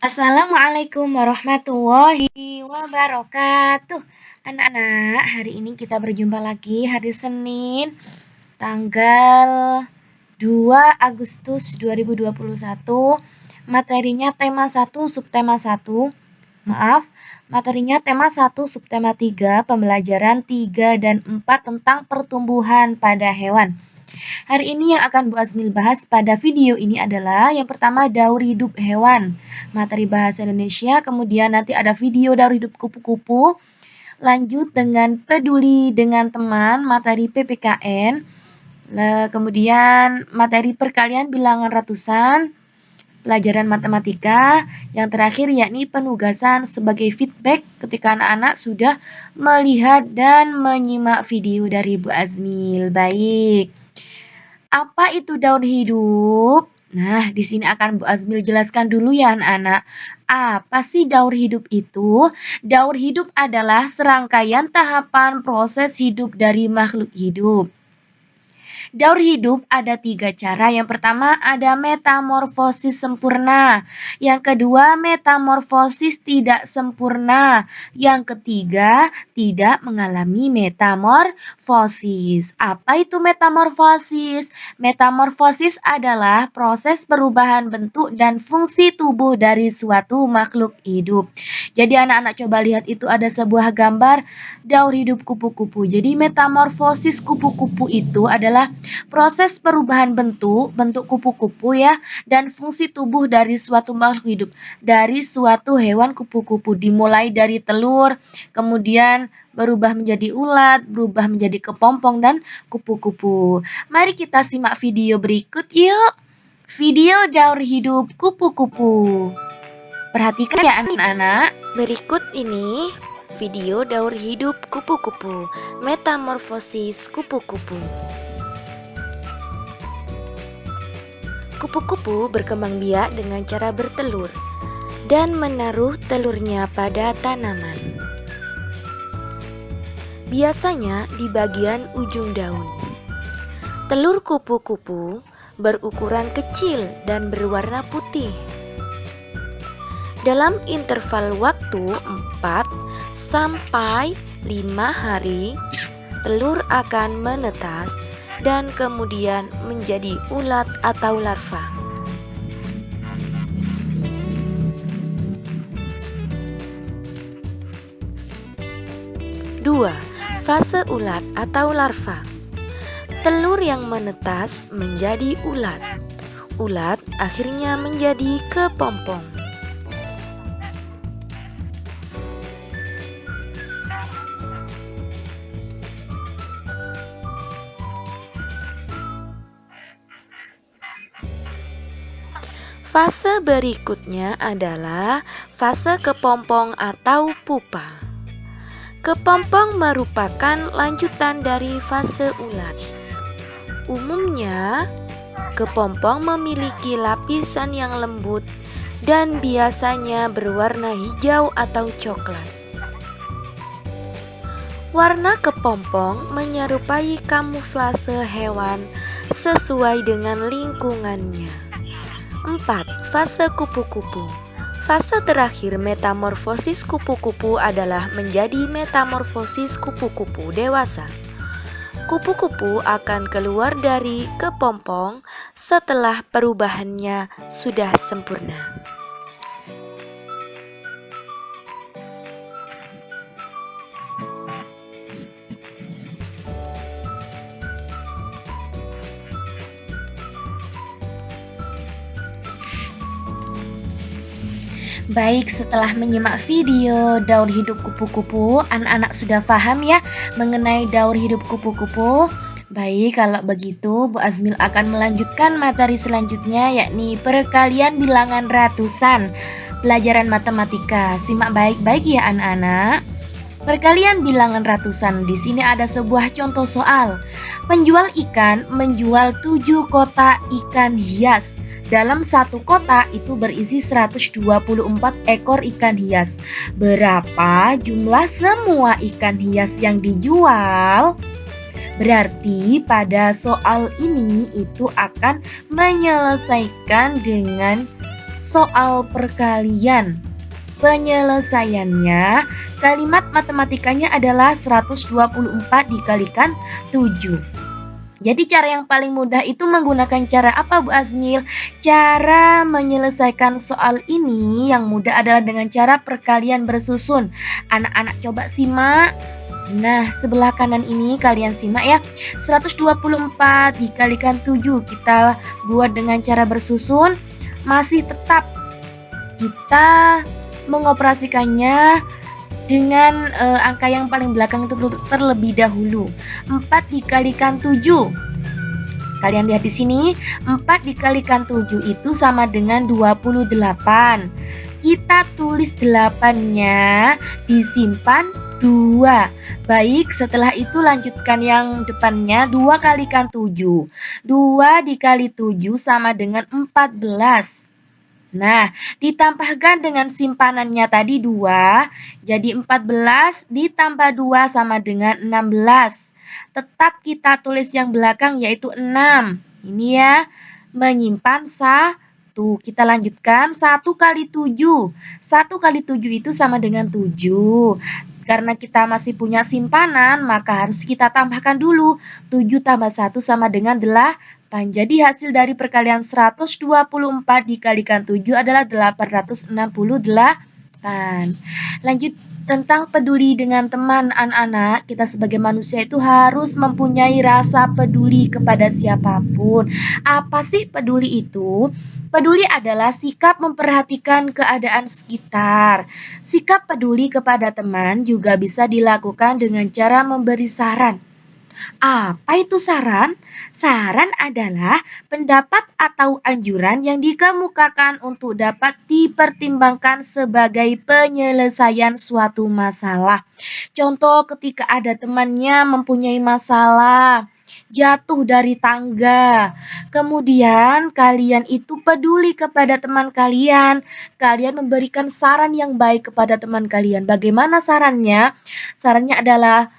Assalamualaikum warahmatullahi wabarakatuh. Anak-anak, hari ini kita berjumpa lagi hari Senin, tanggal 2 Agustus 2021. Materinya tema 1, subtema 1. Materinya tema 1, subtema 3, pembelajaran 3 dan 4 tentang pertumbuhan pada hewan. Hari ini yang akan Bu Azmil bahas pada video ini adalah yang pertama daur hidup hewan, materi bahasa Indonesia, kemudian nanti ada video daur hidup kupu-kupu, lanjut dengan peduli dengan teman, materi PPKN, kemudian materi perkalian bilangan ratusan, pelajaran matematika, yang terakhir yakni penugasan sebagai feedback ketika anak-anak sudah melihat dan menyimak video dari Bu Azmil. Baik. Apa itu daur hidup? Nah, di sini akan Bu Azmil jelaskan dulu ya anak-anak. Apa sih daur hidup itu? Daur hidup adalah serangkaian tahapan proses hidup dari makhluk hidup. Daur hidup ada 3 cara. Yang pertama ada metamorfosis sempurna. Yang kedua metamorfosis tidak sempurna. Yang ketiga tidak mengalami metamorfosis. Apa itu metamorfosis? Metamorfosis adalah proses perubahan bentuk dan fungsi tubuh dari suatu makhluk hidup. Jadi anak-anak coba lihat, itu ada sebuah gambar daur hidup kupu-kupu. Jadi metamorfosis kupu-kupu itu adalah proses perubahan bentuk kupu-kupu ya, dan fungsi tubuh dari suatu makhluk hidup, dari suatu hewan kupu-kupu, dimulai dari telur, kemudian berubah menjadi ulat, berubah menjadi kepompong dan kupu-kupu. Mari kita simak video berikut yuk. Video daur hidup kupu-kupu. Perhatikan ya anak-anak. Berikut ini video daur hidup kupu-kupu, metamorfosis kupu-kupu. Kupu-kupu berkembang biak dengan cara bertelur dan menaruh telurnya pada tanaman. Biasanya di bagian ujung daun. Telur kupu-kupu berukuran kecil dan berwarna putih. Dalam interval waktu 4 sampai 5 hari, telur akan menetas dan kemudian menjadi ulat atau larva. Dua, fase ulat atau larva. Telur yang menetas menjadi ulat. Ulat akhirnya menjadi kepompong. Fase berikutnya adalah fase kepompong atau pupa. Kepompong merupakan lanjutan dari fase ulat. Umumnya, kepompong memiliki lapisan yang lembut dan biasanya berwarna hijau atau coklat. Warna kepompong menyerupai kamuflase hewan sesuai dengan lingkungannya. 4. Fase kupu-kupu. Fase terakhir metamorfosis kupu-kupu adalah menjadi metamorfosis kupu-kupu dewasa. Kupu-kupu akan keluar dari kepompong setelah perubahannya sudah sempurna. Baik, setelah menyimak video daur hidup kupu-kupu, anak-anak sudah paham ya mengenai daur hidup kupu-kupu. Baik, kalau begitu Bu Azmil akan melanjutkan materi selanjutnya, yakni perkalian bilangan ratusan, pelajaran matematika. Simak baik-baik ya anak-anak. Perkalian bilangan ratusan. Di sini ada sebuah contoh soal. Penjual ikan menjual 7 kotak ikan hias. Dalam satu kotak itu berisi 124 ekor ikan hias. Berapa jumlah semua ikan hias yang dijual? Berarti pada soal ini itu akan menyelesaikan dengan soal perkalian. Penyelesaiannya, kalimat matematikanya adalah 124 dikalikan 7. Jadi cara yang paling mudah itu menggunakan cara apa, Bu Azmil? Cara menyelesaikan soal ini yang mudah adalah dengan cara perkalian bersusun. Anak-anak coba simak. Nah, sebelah kanan ini kalian simak ya. 124 dikalikan 7 kita buat dengan cara bersusun. Masih tetap kita mengoperasikannya dengan angka yang paling belakang itu terlebih dahulu. 4 dikalikan 7. Kalian lihat di sini, 4 dikalikan 7 itu sama dengan 28. Kita tulis 8-nya, disimpan 2. Baik, setelah itu lanjutkan yang depannya, 2 kalikan 7. 2 dikali 7 sama dengan 14. Nah, ditambahkan dengan simpanannya tadi 2, jadi 14 ditambah 2 sama dengan 16. Tetap kita tulis yang belakang yaitu 6. Ini ya, menyimpan 1. Kita lanjutkan 1 kali 7. 1 kali 7 itu sama dengan 7. Karena kita masih punya simpanan, maka harus kita tambahkan dulu. 7 tambah 1 sama dengan 8. Jadi hasil dari perkalian 124 dikalikan 7 adalah 868. Lanjut tentang peduli dengan teman anak-anak. Kita sebagai manusia itu harus mempunyai rasa peduli kepada siapapun. Apa sih peduli itu? Peduli adalah sikap memperhatikan keadaan sekitar. Sikap peduli kepada teman juga bisa dilakukan dengan cara memberi saran. Apa itu saran? Saran adalah pendapat atau anjuran yang dikemukakan untuk dapat dipertimbangkan sebagai penyelesaian suatu masalah. Contoh ketika ada temannya mempunyai masalah, jatuh dari tangga. Kemudian kalian itu peduli kepada teman kalian. Kalian memberikan saran yang baik kepada teman kalian. Bagaimana sarannya? Sarannya adalah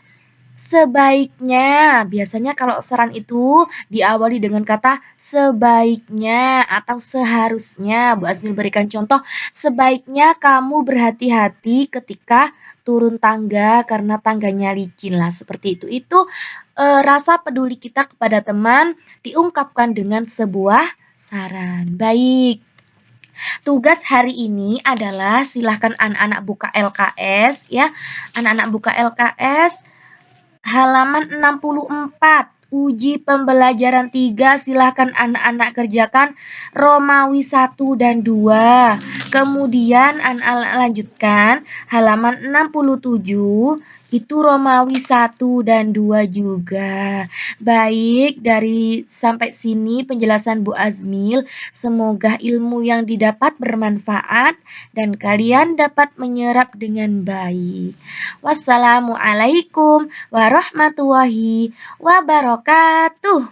sebaiknya. Biasanya kalau saran itu diawali dengan kata sebaiknya atau seharusnya. Bu Azmil berikan contoh, sebaiknya kamu berhati-hati ketika turun tangga karena tangganya licin lah, seperti itu. Itu rasa peduli kita kepada teman diungkapkan dengan sebuah saran. Baik. Tugas hari ini adalah silahkan anak-anak buka LKS ya. Anak-anak buka LKS halaman 64, uji pembelajaran 3, silahkan anak-anak kerjakan Romawi 1 dan 2. Kemudian anak-anak lanjutkan halaman 67, itu Romawi 1 dan 2 juga. Baik, dari sampai sini penjelasan Bu Azmil. Semoga ilmu yang didapat bermanfaat dan kalian dapat menyerap dengan baik. Wassalamualaikum warahmatullahi wabarakatuh.